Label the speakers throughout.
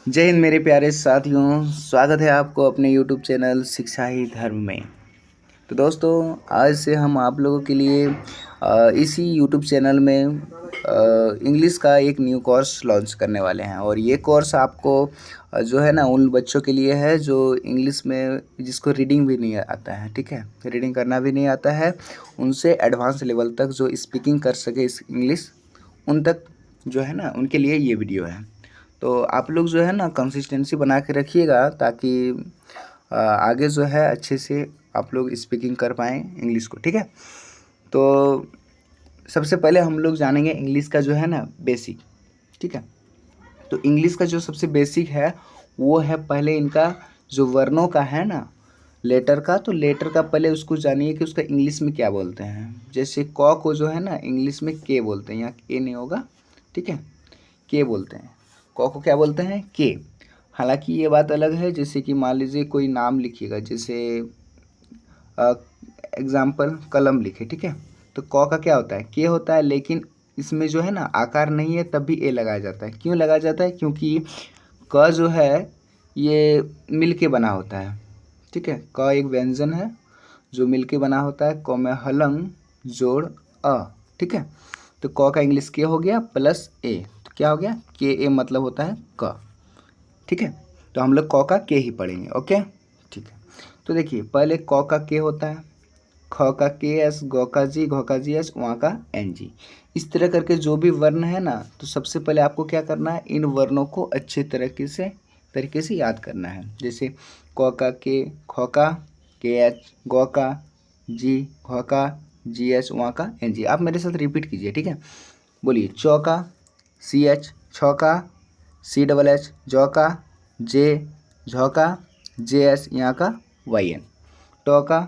Speaker 1: जय हिंद मेरे प्यारे साथियों, स्वागत है आपको अपने YouTube चैनल शिक्षा ही धर्म में। तो दोस्तों, आज से हम आप लोगों के लिए इसी YouTube चैनल में इंग्लिश का एक न्यू कोर्स लॉन्च करने वाले हैं। और ये कोर्स आपको जो है ना, उन बच्चों के लिए है जो इंग्लिश में जिसको रीडिंग भी नहीं आता है, ठीक है, रीडिंग करना भी नहीं आता है, उनसे एडवांस लेवल तक जो स्पीकिंग कर सके इस इंग्लिश, उन तक जो है ना, उनके लिए ये वीडियो है। तो आप लोग जो है ना कंसिस्टेंसी बना के रखिएगा, ताकि आगे जो है अच्छे से आप लोग स्पीकिंग कर पाएँ इंग्लिश को, ठीक है। तो सबसे पहले हम लोग जानेंगे इंग्लिश का जो है ना बेसिक, ठीक है। तो इंग्लिश का जो सबसे बेसिक है वो है पहले इनका जो वर्णों का है ना, लेटर का। तो लेटर का पहले उसको जानिए कि उसका इंग्लिश में क्या बोलते हैं। जैसे क को जो है ना इंग्लिश में के बोलते हैं, यहाँ ए नहीं होगा, ठीक है, के बोलते हैं। क को क्या बोलते हैं? के। हालांकि ये बात अलग है, जैसे कि मान लीजिए कोई नाम लिखिएगा, जैसे एग्जाम्पल कलम लिखे, ठीक है, तो क का क्या होता है? के होता है, लेकिन इसमें जो है ना आकार नहीं है, तब भी ए लगाया जाता है। क्यों लगाया जाता है? क्योंकि क जो है ये मिल के बना होता है, ठीक है। क एक व्यंजन है जो मिल के बना होता है। क में हलंग जोड़ अ, ठीक है। तो क का इंग्लिश के हो गया प्लस ए, तो क्या हो गया? के ए मतलब होता है क, ठीक है। तो हम लोग क का के ही पढ़ेंगे, ओके, ठीक है। तो देखिए पहले क का के होता है, ख का के एस, ग का जी, घ का जी एस, वहाँ का एन जी। इस तरह करके जो भी वर्ण है ना, तो सबसे पहले आपको क्या करना है, इन वर्णों को अच्छे तरीके से याद करना है। जैसे क का के, ख का के एच, ग का जी, घ का जी एच, वहाँ का एन जी। आप मेरे साथ रिपीट कीजिए, ठीक है। बोलिए चौका सी एच, छौका सी डबल एच, जौका जे, झौका जे एस, यहाँ का वाई एन। टौका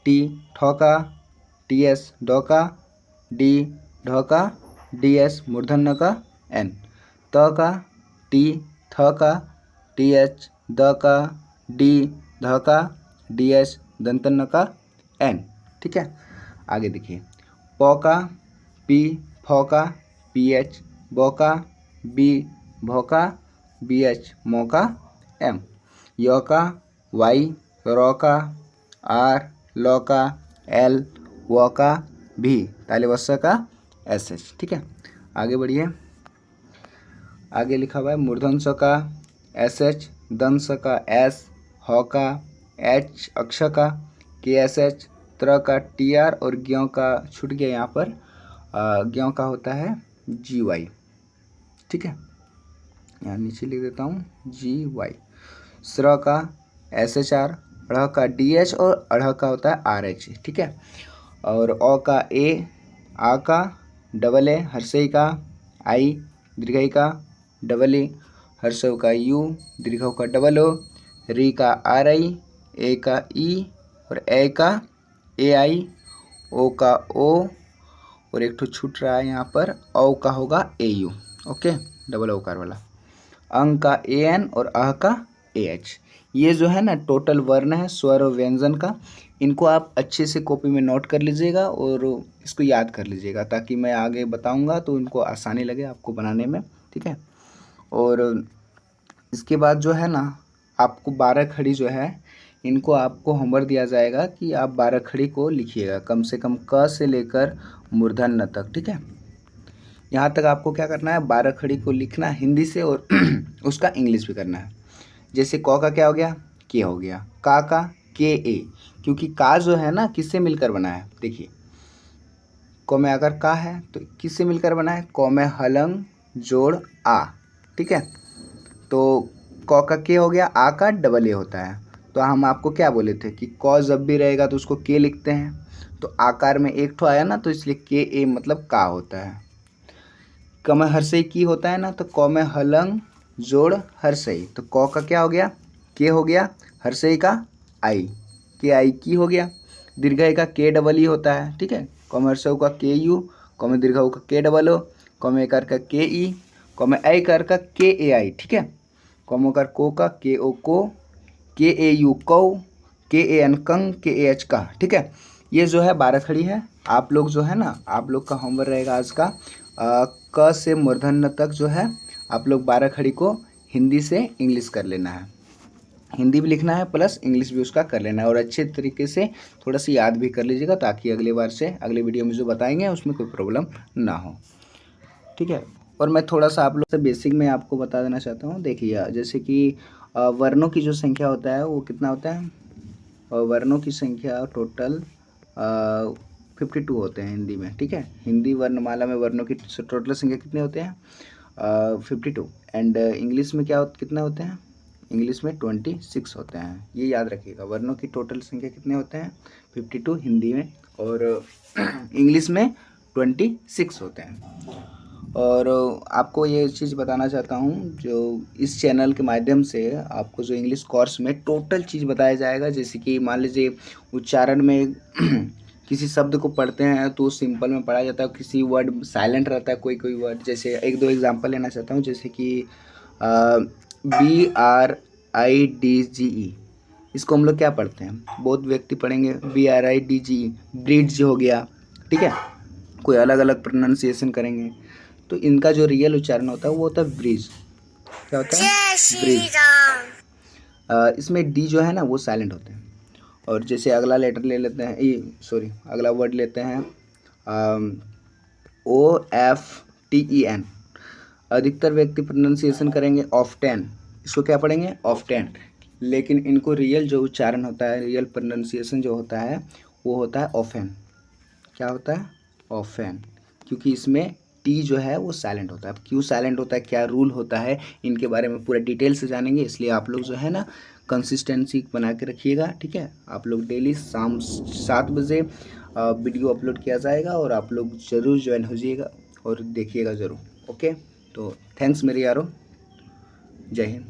Speaker 1: टी, ठौका टी एस, डौका डी, ढौका डी एस, मूर्धन्य का एन। त का टी, थ का टी एच, द का डी, ध का डी एस, दंतन का एन, ठीक है। आगे देखिए प का पी, फ का पी एच, ब का बी, भ का बी एच, म का एम। य का वाई, र का आर, ल का एल, व का भी, ताले वस्स का एस एच, ठीक है। आगे बढ़िए। आगे लिखा हुआ है मूर्धन स का एस एच, दंस का एस, ह का एच, अक्ष का के एस एच, त्र का टी आर, और ज्ञ का छूट गया यहाँ पर, ज्ञ का होता है जी वाई, ठीक है। यहाँ नीचे लिख देता हूँ जी वाई। स्र का एस एच आर, अढ़ का डी एच, और अढ़ का होता है आर एच, ठीक है। और अ का ए, आ का डबल ए, हर्षई का आई, दीर्घई का डबल ई, हर्षव का यू, दीर्घव का डबल ओ, री का आर आई, ए का ई, और ए का ए आई, ओ का ओ, और एक ठो छूट रहा है यहाँ पर, औ का होगा ए यू, ओके, डबल औकार वाला। अंग का ए एन, और अह का ए एच। ये जो है ना टोटल वर्ण है स्वर और व्यंजन का। इनको आप अच्छे से कॉपी में नोट कर लीजिएगा और इसको याद कर लीजिएगा, ताकि मैं आगे बताऊंगा तो इनको आसानी लगे आपको बनाने में, ठीक है। और इसके बाद जो है ना आपको 12 खड़ी जो है, इनको आपको होमवर्क दिया जाएगा कि आप 12 खड़ी को लिखिएगा, कम से कम क से लेकर मूर्धन्य तक, ठीक है। यहाँ तक आपको क्या करना है, 12 खड़ी को लिखना हिंदी से, और उसका इंग्लिश भी करना है। जैसे क का क्या हो गया? के हो गया। का के ए, क्योंकि का जो है ना किससे मिलकर बना है, देखिए क में अगर का है तो किससे मिलकर बना है? क में हलंग जोड़ आ, ठीक है। तो क का के हो गया, आ का डबल ए होता है। तो हम आपको क्या बोले थे कि क जब भी रहेगा तो उसको के लिखते हैं, तो आकार में एक ठो आया ना, तो इसलिए के ए मतलब का होता है। क में हर्षई की होता है ना, तो क में हलंग जोड़ हर्षई, तो क का क्या हो गया? के हो गया, हर्षई का आई, के आई की हो गया। दीर्घई का के डबल ई होता है, ठीक है। क में हर्षऊ का के यू, क में दीर्घऊ का के डबल ओ, क में एकार का के ई, क में आई कर का के ए आई, ठीक है। क में कर को का के ओ को, के ए यू कौ, के ए एन कंग, के ए एच का, ठीक है। ये जो है 12 खड़ी है। आप लोग जो है ना, आप लोग का होमवर्क रहेगा आज का क से मूर्धन्य तक जो है आप लोग 12 खड़ी को हिंदी से इंग्लिश कर लेना है, हिंदी भी लिखना है प्लस इंग्लिश भी उसका कर लेना है, और अच्छे तरीके से थोड़ा सा याद भी कर लीजिएगा ताकि अगली बार से अगले वीडियो में जो बताएंगे उसमें कोई प्रॉब्लम ना हो, ठीक है। और मैं थोड़ा सा आप लोग से बेसिक में आपको बता देना चाहता हूँ। देखिए जैसे कि वर्णों की जो संख्या होता है वो कितना होता है, और वर्णों की संख्या टोटल 52 होते हैं हिंदी में, ठीक है। हिंदी वर्णमाला में वर्णों की टोटल संख्या कितने होते हैं, 52। एंड इंग्लिश में क्या कितने होते हैं, इंग्लिश में 26 होते हैं, ये याद रखिएगा। वर्णों की टोटल संख्या कितने होते हैं, 52 हिंदी में, और इंग्लिश में 26 होते हैं। और आपको ये चीज़ बताना चाहता हूँ, जो इस चैनल के माध्यम से आपको जो इंग्लिश कोर्स में टोटल चीज़ बताया जाएगा, जैसे कि मान लीजिए उच्चारण में किसी शब्द को पढ़ते हैं तो सिंपल में पढ़ा जाता है, किसी वर्ड साइलेंट रहता है, कोई कोई वर्ड, जैसे एक दो एग्जांपल लेना चाहता हूँ, जैसे कि BRIDGE, इसको हम लोग क्या पढ़ते हैं, बहुत व्यक्ति पढ़ेंगे BRIDGE, ब्रिड्ज हो गया, ठीक है। कोई अलग अलग प्रोनाउंसिएशन करेंगे, तो इनका जो रियल उच्चारण होता है वो होता है ब्रिज। क्या होता है, ब्रिज। इसमें डी जो है ना वो साइलेंट होते हैं। और जैसे अगला लेटर ले लेते हैं, अगला वर्ड लेते हैं OFTEN, अधिकतर व्यक्ति प्रोनाउंसिएशन करेंगे ऑफ्टेन, इसको क्या पढ़ेंगे, ऑफ्टेन। लेकिन इनको रियल जो उच्चारण होता है, रियल प्रोनाउंसिएशन जो होता है वो होता है ऑफेन। क्या होता है, ऑफेन, क्योंकि इसमें टी जो है वो साइलेंट होता है। अब क्यों साइलेंट होता है, क्या रूल होता है, इनके बारे में पूरा डिटेल से जानेंगे, इसलिए आप लोग जो है ना कंसिस्टेंसी बना के रखिएगा, ठीक है। आप लोग डेली शाम 7 बजे वीडियो अपलोड किया जाएगा, और आप लोग ज़रूर ज्वाइन हो जाइएगा और देखिएगा ज़रूर, ओके। तो थैंक्स मेरे यारों, जय हिंद।